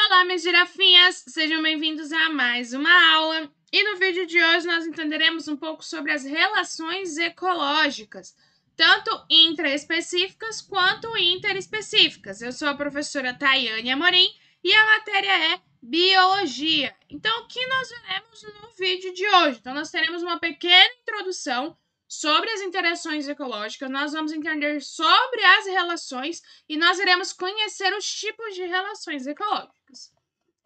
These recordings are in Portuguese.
Olá, minhas girafinhas! Sejam bem-vindos a mais uma aula. E no vídeo de hoje nós entenderemos um pouco sobre as relações ecológicas, tanto intraespecíficas quanto interespecíficas. Eu sou a professora Tayane Amorim e a matéria é Biologia. Então, o que nós veremos no vídeo de hoje? Então, nós teremos uma pequena introdução sobre as interações ecológicas, nós vamos entender sobre as relações e nós iremos conhecer os tipos de relações ecológicas.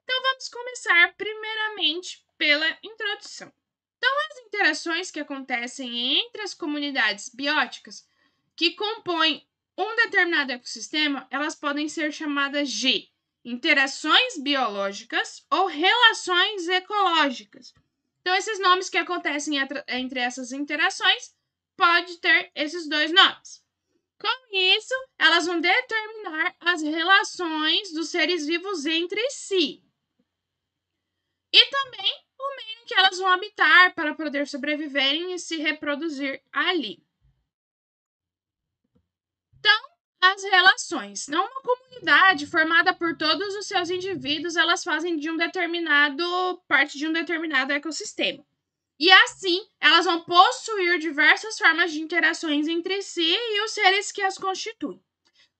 Então, vamos começar primeiramente pela introdução. Então, as interações que acontecem entre as comunidades bióticas que compõem um determinado ecossistema, elas podem ser chamadas de interações biológicas ou relações ecológicas. Então, esses nomes que acontecem entre essas interações pode ter esses dois nomes. Com isso, elas vão determinar as relações dos seres vivos entre si. E também o meio em que elas vão habitar para poder sobreviverem e se reproduzir ali. Então, as relações. Então, uma comunidade formada por todos os seus indivíduos, elas fazem parte de um determinado ecossistema. E assim, elas vão possuir diversas formas de interações entre si e os seres que as constituem.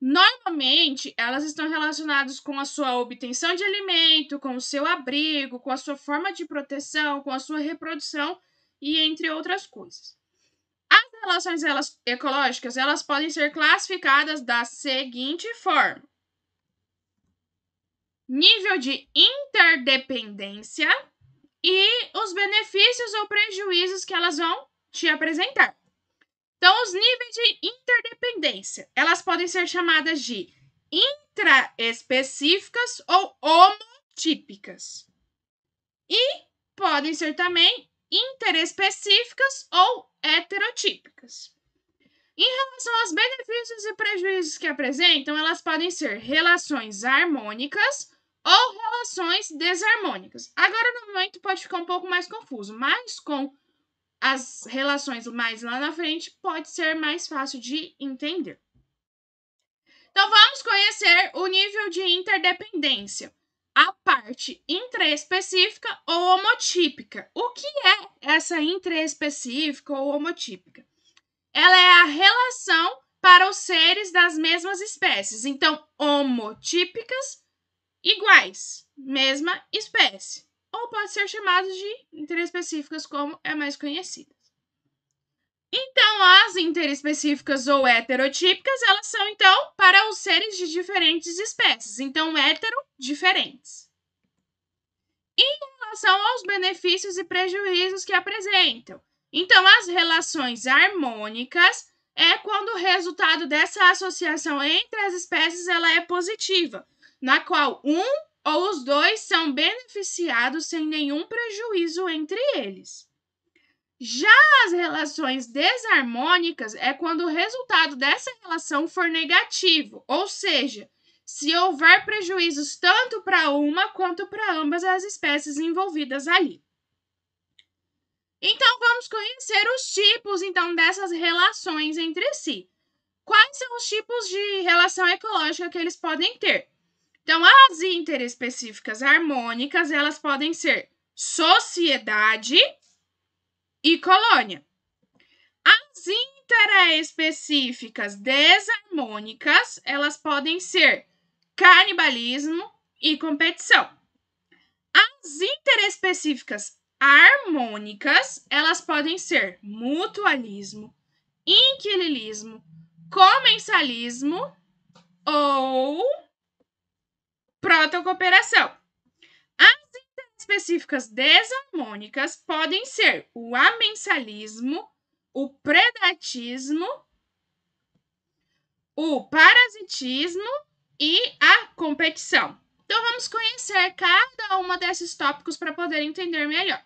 Normalmente, elas estão relacionadas com a sua obtenção de alimento, com o seu abrigo, com a sua forma de proteção, com a sua reprodução e entre outras coisas. As relações ecológicas, elas podem ser classificadas da seguinte forma: nível de interdependência e os benefícios ou prejuízos que elas vão te apresentar. Então, os níveis de interdependência, elas podem ser chamadas de intraespecíficas ou homotípicas. E podem ser também interespecíficas ou heterotípicas. Em relação aos benefícios e prejuízos que apresentam, elas podem ser relações harmônicas ou relações desarmônicas. Agora, no momento, pode ficar um pouco mais confuso, mas com as relações mais lá na frente, pode ser mais fácil de entender. Então, vamos conhecer o nível de interdependência, a parte intraespecífica ou homotípica. O que é essa intraespecífica ou homotípica? Ela é a relação para os seres das mesmas espécies. Então, homotípicas, iguais, mesma espécie. Ou pode ser chamadas de interespecíficas, como é mais conhecida. Então, as interespecíficas ou heterotípicas, elas são, então, para os seres de diferentes espécies. Então, diferentes. Em relação aos benefícios e prejuízos que apresentam. Então, as relações harmônicas é quando o resultado dessa associação entre as espécies ela é positiva, na qual um ou os dois são beneficiados sem nenhum prejuízo entre eles. Já as relações desarmônicas é quando o resultado dessa relação for negativo, ou seja, se houver prejuízos tanto para uma quanto para ambas as espécies envolvidas ali. Então, vamos conhecer os tipos dessas relações entre si. Quais são os tipos de relação ecológica que eles podem ter? Então, as interespecíficas harmônicas, elas podem ser sociedade e colônia. As intraespecíficas desarmônicas, elas podem ser canibalismo e competição. As interespecíficas harmônicas, elas podem ser mutualismo, inquilinismo, comensalismo ou protocooperação. As interespecíficas desarmônicas podem ser o amensalismo, o predatismo, o parasitismo e a competição. Então, vamos conhecer cada uma desses tópicos para poder entender melhor.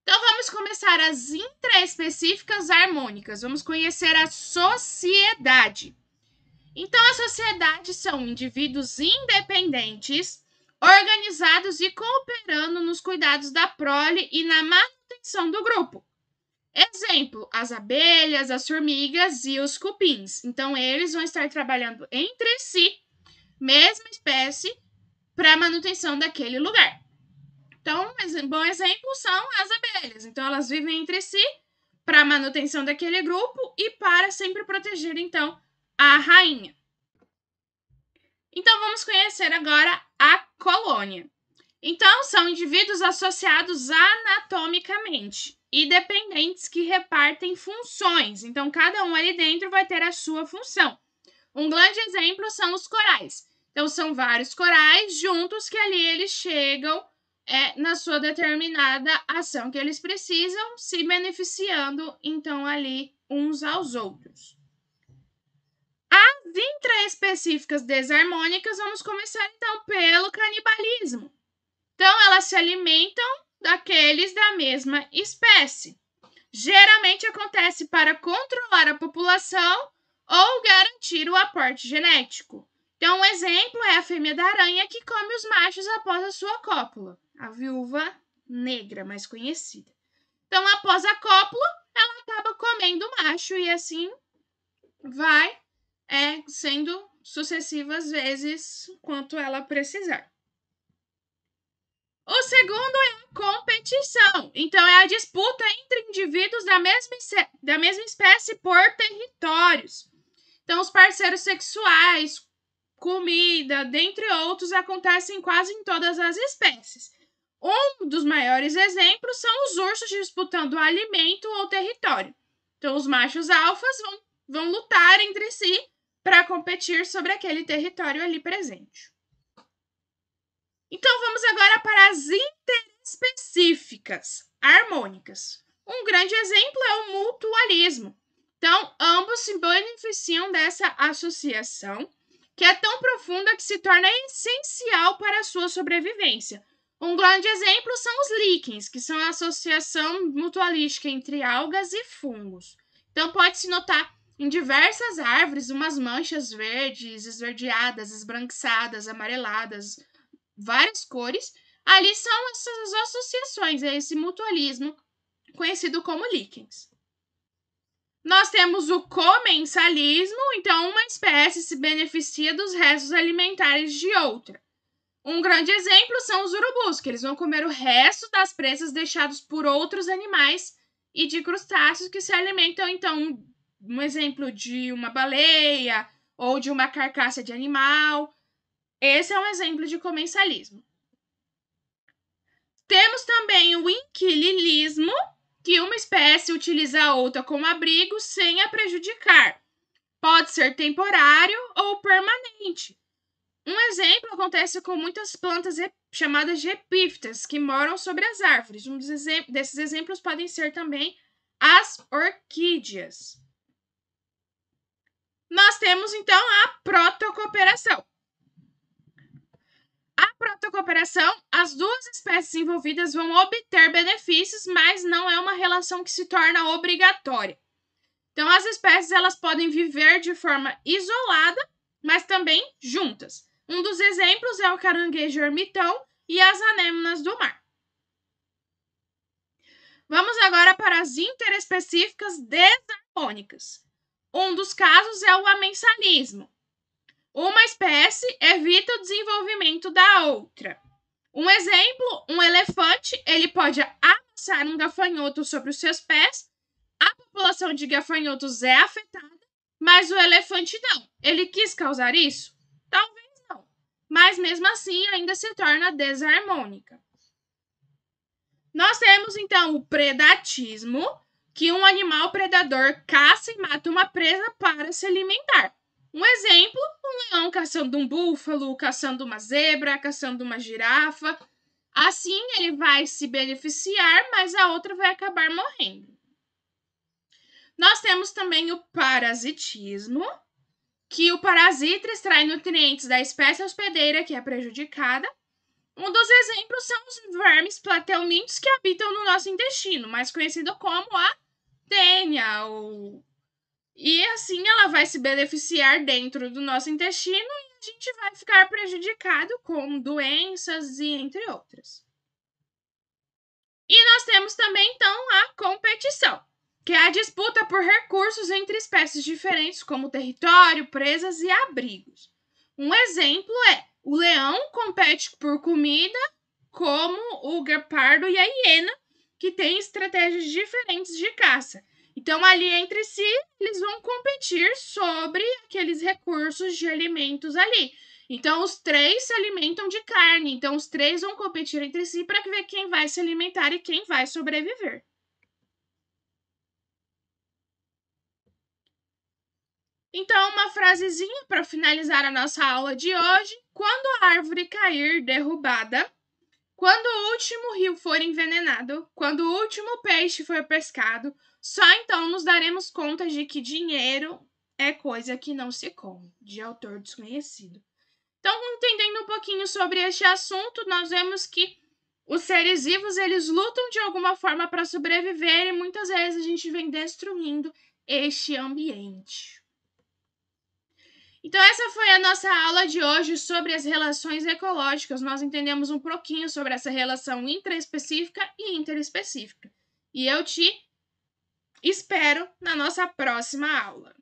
Então, vamos começar as intraespecíficas harmônicas. Vamos conhecer a sociedade. Então, a sociedade são indivíduos independentes, organizados e cooperando nos cuidados da prole e na manutenção do grupo. Exemplo, as abelhas, as formigas e os cupins. Então, eles vão estar trabalhando entre si, mesma espécie, para a manutenção daquele lugar. Então, um bom exemplo são as abelhas. Então, elas vivem entre si para a manutenção daquele grupo e para sempre proteger, então, a rainha. Então, vamos conhecer agora a colônia. Então, são indivíduos associados anatomicamente e dependentes que repartem funções. Então, cada um ali dentro vai ter a sua função. Um grande exemplo são os corais. Então, são vários corais juntos que ali eles chegam na sua determinada ação que eles precisam, se beneficiando, então, ali uns aos outros. As intraespecíficas desarmônicas, vamos começar, então, pelo canibalismo. Então, elas se alimentam daqueles da mesma espécie. Geralmente acontece para controlar a população ou garantir o aporte genético. Então, um exemplo é a fêmea da aranha que come os machos após a sua cópula, a viúva negra, mais conhecida. Então, após a cópula, ela acaba comendo o macho e assim vai sendo sucessivas vezes quanto ela precisar. O segundo é a competição. Então, é a disputa entre indivíduos da mesma espécie por territórios. Então, os parceiros sexuais, comida, dentre outros, acontecem quase em todas as espécies. Um dos maiores exemplos são os ursos disputando alimento ou território. Então, os machos alfas vão lutar entre si para competir sobre aquele território ali presente. Então, vamos agora para as interespecíficas harmônicas. Um grande exemplo é o mutualismo. Então, ambos se beneficiam dessa associação, que é tão profunda que se torna essencial para a sua sobrevivência. Um grande exemplo são os líquens, que são a associação mutualística entre algas e fungos. Então, pode-se notar em diversas árvores umas manchas verdes, esverdeadas, esbranquiçadas, amareladas, várias cores. Ali são essas associações, esse mutualismo, conhecido como líquens. Nós temos o comensalismo, então uma espécie se beneficia dos restos alimentares de outra. Um grande exemplo são os urubus, que eles vão comer o resto das presas deixados por outros animais e de crustáceos que se alimentam, então, um exemplo de uma baleia ou de uma carcaça de animal. Esse é um exemplo de comensalismo. Temos também o inquilinismo, que uma espécie utiliza a outra como abrigo sem a prejudicar. Pode ser temporário ou permanente. Um exemplo acontece com muitas plantas chamadas de epífitas, que moram sobre as árvores. Um desses exemplos podem ser também as orquídeas. Nós temos, então, a protocooperação. A protocooperação, as duas espécies envolvidas vão obter benefícios, mas não é uma relação que se torna obrigatória. Então, as espécies elas podem viver de forma isolada, mas também juntas. Um dos exemplos é o caranguejo ermitão e as anêmonas do mar. Vamos agora para as interespecíficas desarmônicas. Um dos casos é o amensalismo. Uma espécie evita o desenvolvimento da outra. Um exemplo, um elefante, ele pode amassar um gafanhoto sobre os seus pés. A população de gafanhotos é afetada, mas o elefante não. Ele quis causar isso? Talvez não. Mas mesmo assim ainda se torna desarmônica. Nós temos então o predatismo, que um animal predador caça e mata uma presa para se alimentar. Um exemplo, um leão caçando um búfalo, caçando uma zebra, caçando uma girafa. Assim, ele vai se beneficiar, mas a outra vai acabar morrendo. Nós temos também o parasitismo, que o parasita extrai nutrientes da espécie hospedeira que é prejudicada. Um dos exemplos são os vermes plateumintos que habitam no nosso intestino, mais conhecido como a tênia. E assim ela vai se beneficiar dentro do nosso intestino e a gente vai ficar prejudicado com doenças e entre outras. E nós temos também, então, a competição, que é a disputa por recursos entre espécies diferentes, como território, presas e abrigos. Um exemplo é O leão compete por comida, como o guepardo e a hiena, que têm estratégias diferentes de caça. Então, ali entre si, eles vão competir sobre aqueles recursos de alimentos ali. Então, os três se alimentam de carne. Então, os três vão competir entre si para ver quem vai se alimentar e quem vai sobreviver. Então, uma frasezinha para finalizar a nossa aula de hoje. Quando a árvore cair derrubada, quando o último rio for envenenado, quando o último peixe for pescado, só então nos daremos conta de que dinheiro é coisa que não se come, de autor desconhecido. Então, entendendo um pouquinho sobre este assunto, nós vemos que os seres vivos, eles lutam de alguma forma para sobreviver e muitas vezes a gente vem destruindo este ambiente. Então, essa foi a nossa aula de hoje sobre as relações ecológicas. Nós entendemos um pouquinho sobre essa relação intraespecífica e interespecífica. E eu te espero na nossa próxima aula.